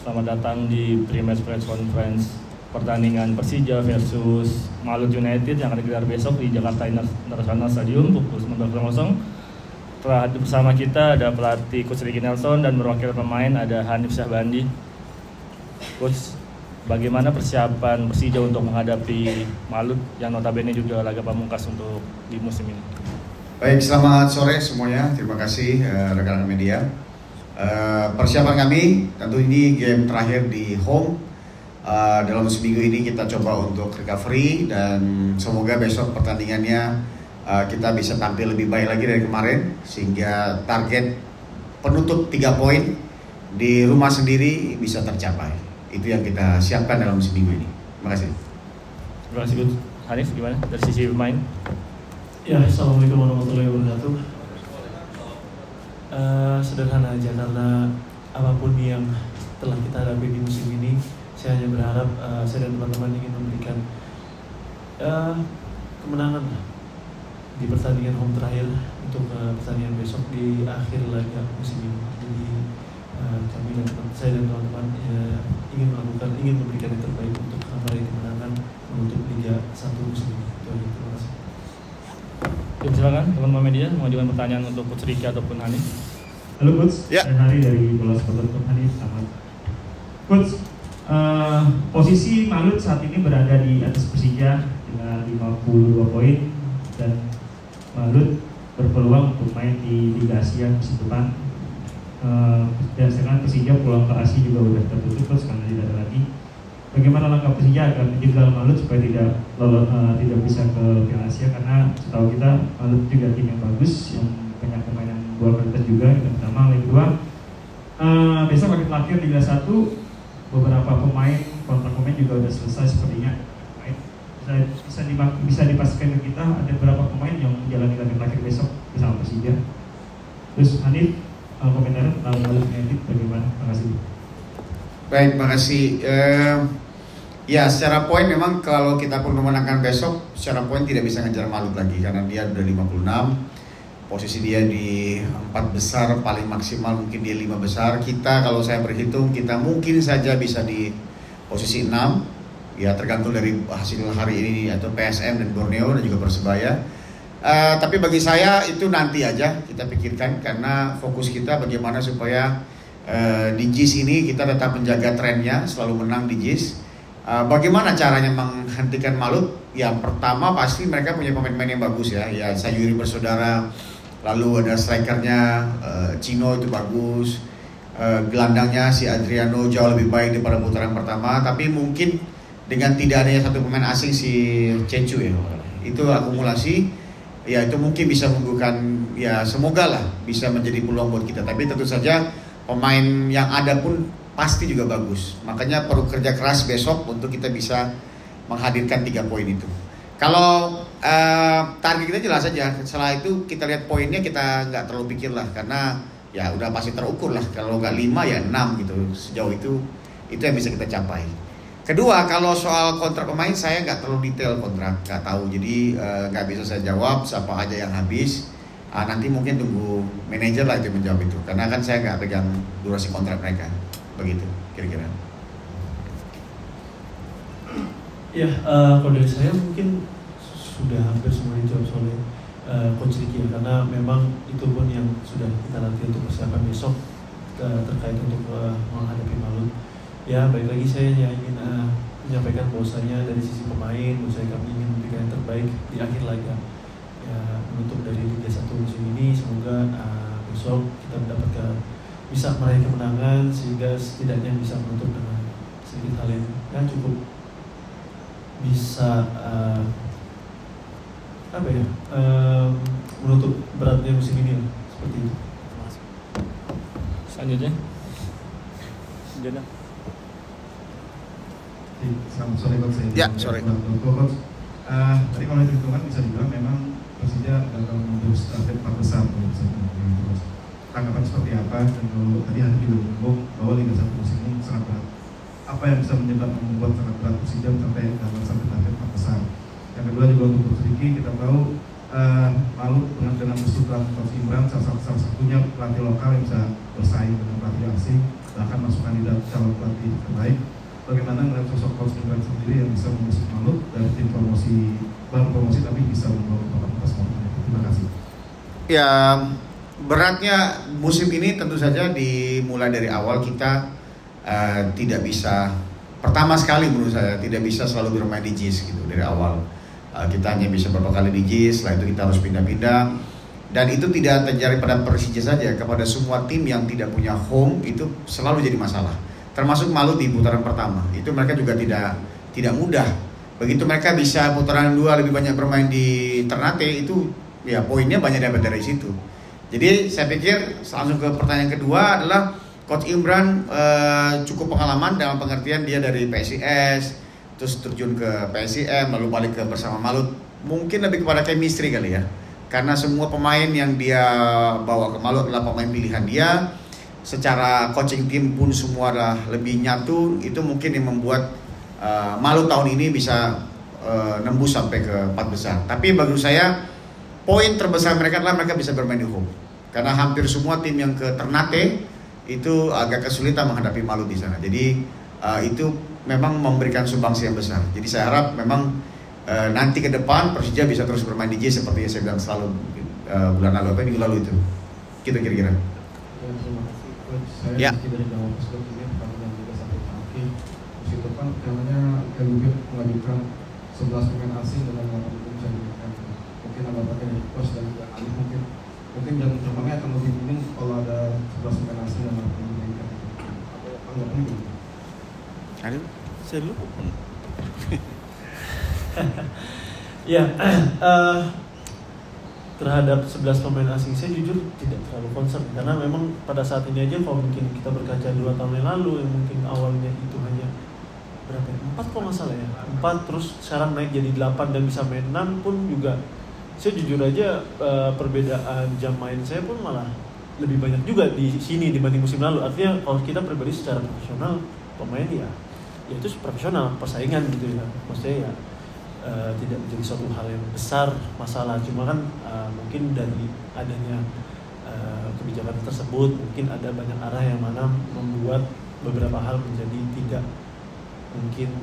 Selamat datang di pre-match press conference pertandingan Persija versus Malut United yang akan digelar besok di Jakarta International Stadium pukul 19.00. Telah hadir bersama kita ada pelatih Coach Ricky Nelson dan berwakil pemain ada Hanif Syahbandi. Coach, bagaimana persiapan Persija untuk menghadapi Malut yang notabene juga laga pamungkas untuk di musim ini? Baik, selamat sore semuanya. Terima kasih rekan-rekan media. Persiapan kami tentu ini game terakhir di home. Dalam seminggu ini kita coba untuk recovery dan semoga besok pertandingannya kita bisa tampil lebih baik lagi dari kemarin sehingga target penutup 3 poin di rumah sendiri bisa tercapai. Itu yang kita siapkan dalam seminggu ini. Terima kasih. Terima kasih Coach. Hanif, gimana dari sisi pemain? Ya, assalamualaikum warahmatullahi wabarakatuh. Sederhana aja karena apapun yang telah kita hadapi di musim ini, saya hanya berharap saya dan teman-teman ingin memberikan kemenangan di pertandingan home terakhir untuk pertandingan besok di akhir laga musim ini. Jadi kami dan saya dan teman-teman ingin memberikan yang terbaik untuk meraih kemenangan menutup Liga 1 musim ini. Terima kasih. Silakan teman-teman media mengajukan pertanyaan untuk Coach Ricky ataupun Hanif. Halo Coach, Ya. saya Hari dari Bola Sport Hanif. Selamat. Coach, posisi Malut saat ini berada di atas Persija dengan 52 poin dan Malut berpeluang untuk main di Liga Asia musim depan. Dan sekarang Persija pulang ke Asia juga sudah tertutup Coach karena tidak ada lagi. Bagaimana langkah Persija agar menjegal Malut supaya tidak bisa ke Piala Asia, karena setahu kita Malut juga tim yang bagus, yang banyak pemain yang berkualitas juga. Yang pertama, yang kedua, besok akan terakhir Liga 1, beberapa kontrak pemain juga sudah selesai sepertinya. Bisa dipastikan ke kita ada beberapa pemain yang menjalani laga terakhir besok bersama Persija. Terus Hanif, komentar tentang Malut United bagaimana? Terima kasih. Baik, terima kasih. Ya, secara poin memang kalau kita pun memenangkan besok, secara poin tidak bisa ngejar Malut lagi karena dia udah 56. Posisi dia di 4 besar, paling maksimal mungkin dia 5 besar. Kita kalau saya berhitung, kita mungkin saja bisa di posisi 6. Ya, tergantung dari hasil hari ini atau PSM dan Borneo dan juga Persebaya. Tapi bagi saya itu nanti aja kita pikirkan karena fokus kita bagaimana supaya di JIS ini kita tetap menjaga trennya, selalu menang di JIS. Bagaimana caranya menghentikan Malut? Yang pertama pasti mereka punya pemain-pemain yang bagus ya. Ya, Sayuri bersaudara, lalu ada strikernya Cino itu bagus, gelandangnya si Adriano jauh lebih baik daripada putaran pertama. Tapi mungkin dengan tidak adanya satu pemain asing si Cecu ya, itu akumulasi, ya itu mungkin bisa membukakan, ya semoga lah bisa menjadi peluang buat kita. Tapi tentu saja pemain yang ada pun pasti juga bagus. Makanya perlu kerja keras besok untuk kita bisa menghadirkan 3 poin itu. Kalau target kita jelas saja. Setelah itu kita lihat poinnya, kita nggak terlalu pikir lah karena ya udah pasti terukur lah. Kalau nggak 5 ya 6 gitu. Sejauh itu yang bisa kita capai. Kedua, kalau soal kontrak pemain saya nggak terlalu detail kontrak, nggak tahu. Jadi nggak bisa saya jawab siapa aja yang habis. Nanti mungkin tunggu manajer lah itu menjawab itu, karena kan saya nggak pegang durasi kontrak mereka, begitu kira-kira. Ya, kalau dari saya mungkin sudah hampir semua dijawab oleh Coach Ricky ya, karena memang itu pun yang sudah kita latih untuk persiapan besok terkait untuk menghadapi Malut. Ya, baik lagi saya hanya ingin menyampaikan bahwasanya dari sisi pemain, saya kami ingin memberikan yang terbaik di akhir laga. Ya, menutup dari Liga 1 musim ini, semoga besok kita bisa meraih kemenangan sehingga setidaknya bisa menutup dengan sedikit hal yang cukup bisa menutup beratnya musim ini lah, seperti itu. Selanjutnya, Jana. Selamat sore Coach. Ya, sore. Coach, tadi kalau hitungan bisa dibilang memang Persija gagal menembus target 4 besar. Tanggapan seperti apa? Dan kalau tadi Anda juga menyinggung bahwa Liga 1 musim ini sangat berat. Apa yang bisa membuat sangat berat Persija sampai gagal sampai target 4 besar? Yang kedua juga untuk Coach Ricky, kita tahu Malut dengan besutan Coach Imran salah satunya pelatih lokal yang bisa bersaing dengan pelatih asing, bahkan masuk kandidat calon pelatih lebih baik. Bagaimana melihat sosok Coach Imran sendiri yang bisa mengusung Malut dari tim promosi, baru promosi tapi bisa membawa ke papan atas Malut? Terima kasih. Ya, beratnya musim ini tentu saja dimulai dari awal kita tidak bisa, pertama sekali menurut saya tidak bisa selalu bermain di JIS gitu dari awal. Kita hanya bisa beberapa kali di JIS, setelah itu kita harus pindah-pindah. Dan itu tidak terjadi pada Persija saja, kepada semua tim yang tidak punya home itu selalu jadi masalah. Termasuk Malut di putaran pertama, itu mereka juga tidak mudah. Begitu mereka bisa putaran 2 lebih banyak bermain di Ternate, itu ya poinnya banyak dapat dari situ. Jadi saya pikir langsung ke pertanyaan kedua adalah Coach Imran cukup pengalaman dalam pengertian dia dari PSIS, terus terjun ke PSIM, lalu balik ke bersama Malut. Mungkin lebih kepada chemistry kali ya. Karena semua pemain yang dia bawa ke Malut adalah pemain pilihan dia. Secara coaching tim pun semua adalah lebih nyatu. Itu mungkin yang membuat Malut tahun ini bisa nembus sampai ke 4 besar. Tapi bagi saya poin terbesar mereka adalah mereka bisa bermain di home. Karena hampir semua tim yang ke Ternate itu agak kesulitan menghadapi Malut di sana. Jadi itu memang memberikan sumbangsi yang besar. Jadi saya harap memang nanti ke depan Persija bisa terus bermain di JIS seperti yang saya bilang selalu bulan lalu, minggu lalu itu. Gitu kira-kira. Ya, terima kasih Coach. Saya Ya. dari Jawa Posko ini pertama dan juga sampai terakhir. Terus itu kan namanya LUB mengajukan 11 pemain asing dalam 8 bulan bisa diberikan. Mungkin ada pakai dari Coach dan juga Ali mungkin dan terbangnya akan lebih minim kalau ada 11 pemain asing dalam 8 bulan diberikan. Atau anggapan itu? Aduh. Saya dulu. Ya, terhadap 11 pemain asing saya jujur tidak terlalu concern karena memang pada saat ini aja kalau mungkin kita berkaca 2 tahun yang lalu yang mungkin awalnya itu hanya berapa ya? 4 kalau nggak salah ya 4 terus sekarang naik jadi 8 dan bisa main 6 pun juga saya jujur aja perbedaan jam main saya pun malah lebih banyak juga di sini dibanding musim lalu. Artinya kalau kita pribadi secara profesional pemain ya itu profesional persaingan gitu ya, maksudnya ya tidak menjadi suatu hal yang besar masalah, cuma kan mungkin dari adanya kebijakan tersebut mungkin ada banyak arah yang mana membuat beberapa hal menjadi tidak mungkin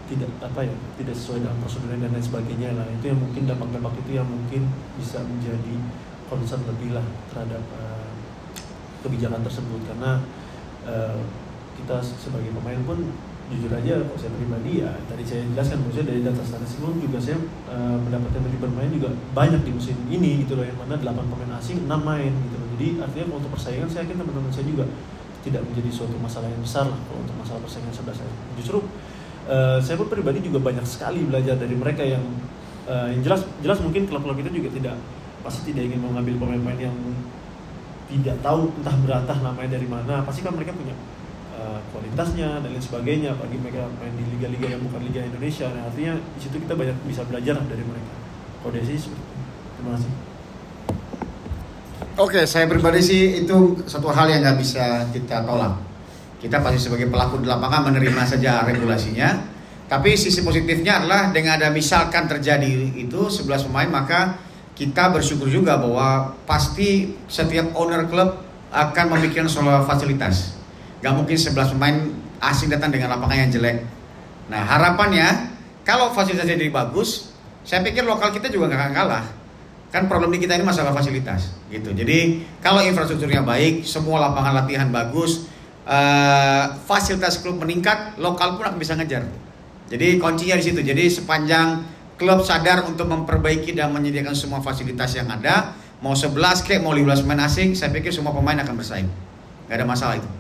tidak sesuai dengan prosedur dan lain sebagainya lah. Itu yang mungkin dampak-dampak itu yang mungkin bisa menjadi concern lebih lah terhadap kebijakan tersebut karena kita sebagai pemain pun jujur aja kalau saya pribadi ya tadi saya jelaskan maksudnya dari data statistik pun juga saya mendapatkan dari bermain juga banyak di musim ini gitu loh yang mana 8 pemain asing 6 main gitu loh. Jadi artinya kalau untuk persaingan saya yakin teman-teman saya juga tidak menjadi suatu masalah yang besar lah kalau untuk masalah persaingan sebelah saya. Justru saya pun pribadi juga banyak sekali belajar dari mereka yang jelas mungkin klub-klub itu juga pasti tidak ingin mengambil pemain-pemain yang tidak tahu entah beratah namanya dari mana, pasti kan mereka punya kualitasnya dan lain sebagainya, apalagi mereka main di liga-liga yang bukan liga Indonesia. Nah, artinya di situ kita banyak bisa belajar dari mereka. Kalau dari sini seperti itu. Terima kasih. Oke, saya pribadi sih itu satu hal yang nggak bisa kita tolak. Kita pasti sebagai pelaku di lapangan menerima saja regulasinya. Tapi sisi positifnya adalah dengan ada misalkan terjadi itu 11 pemain, maka kita bersyukur juga bahwa pasti setiap owner klub akan memikirkan soal fasilitas. Gak mungkin 11 pemain asing datang dengan lapangan yang jelek. Nah harapannya kalau fasilitasnya jadi bagus, saya pikir lokal kita juga gak akan kalah. Kan problem di kita ini masalah fasilitas gitu. Jadi kalau infrastrukturnya baik, semua lapangan latihan bagus, fasilitas klub meningkat, lokal pun akan bisa ngejar. Jadi kuncinya di situ. Jadi sepanjang klub sadar untuk memperbaiki dan menyediakan semua fasilitas yang ada, mau 11 kayak mau 15 pemain asing, saya pikir semua pemain akan bersaing. Gak ada masalah itu.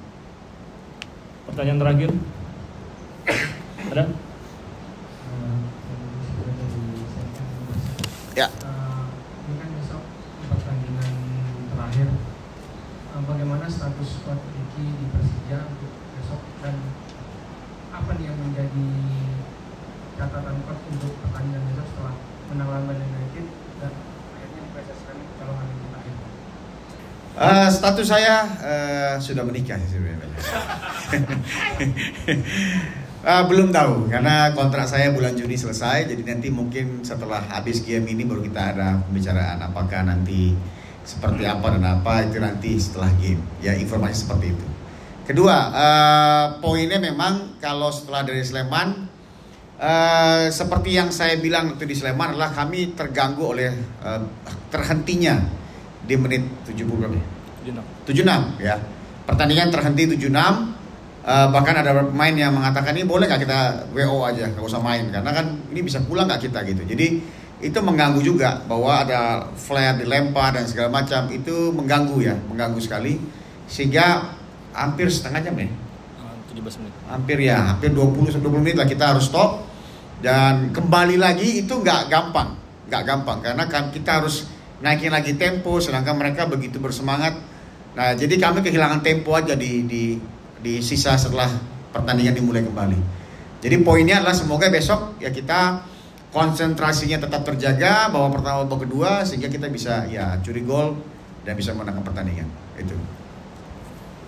Pertanyaan terakhir. Ada? Ya. Ini kan besok pertandingan terakhir. Bagaimana status squad Ricky di Persija untuk besok dan apa nih yang menjadi catatan coach untuk pertandingan besok setelah menang lawan Bali United dan akhirnya mempreseskan kecolongan di terakhir? Status saya sudah menikah sebenarnya. Belum tahu karena kontrak saya bulan Juni selesai, jadi nanti mungkin setelah habis game ini baru kita ada pembicaraan apakah nanti seperti apa dan apa itu nanti setelah game. Ya informasi seperti itu. Kedua, poinnya memang kalau setelah dari Sleman, seperti yang saya bilang waktu di Sleman adalah kami terganggu oleh terhentinya di menit 70 berapa? 76 ya. Pertandingan terhenti 76. Bahkan ada pemain yang mengatakan ini boleh nggak kita WO aja, nggak usah main karena kan ini bisa pulang nggak kita gitu. Jadi itu mengganggu juga bahwa ada flare dilempar dan segala macam, itu mengganggu ya, mengganggu sekali sehingga hampir setengah jam ya. 17 menit. Hampir 20 menit lah kita harus stop dan kembali lagi itu nggak gampang karena kita harus naikin lagi tempo sedangkan mereka begitu bersemangat. Nah jadi kami kehilangan tempo aja di sisa setelah pertandingan dimulai kembali. Jadi poinnya adalah semoga besok ya kita konsentrasinya tetap terjaga babak pertama babak kedua sehingga kita bisa ya curi gol dan bisa menangkan pertandingan. Itu.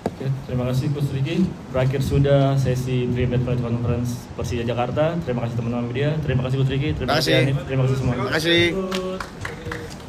Oke, terima kasih Coach Ricky. Berakhir sudah sesi pre-match press conference Persija Jakarta. Terima kasih teman-teman media. Terima kasih Coach Ricky. Terima kasih Hanif. Terima kasih semua. Terima kasih.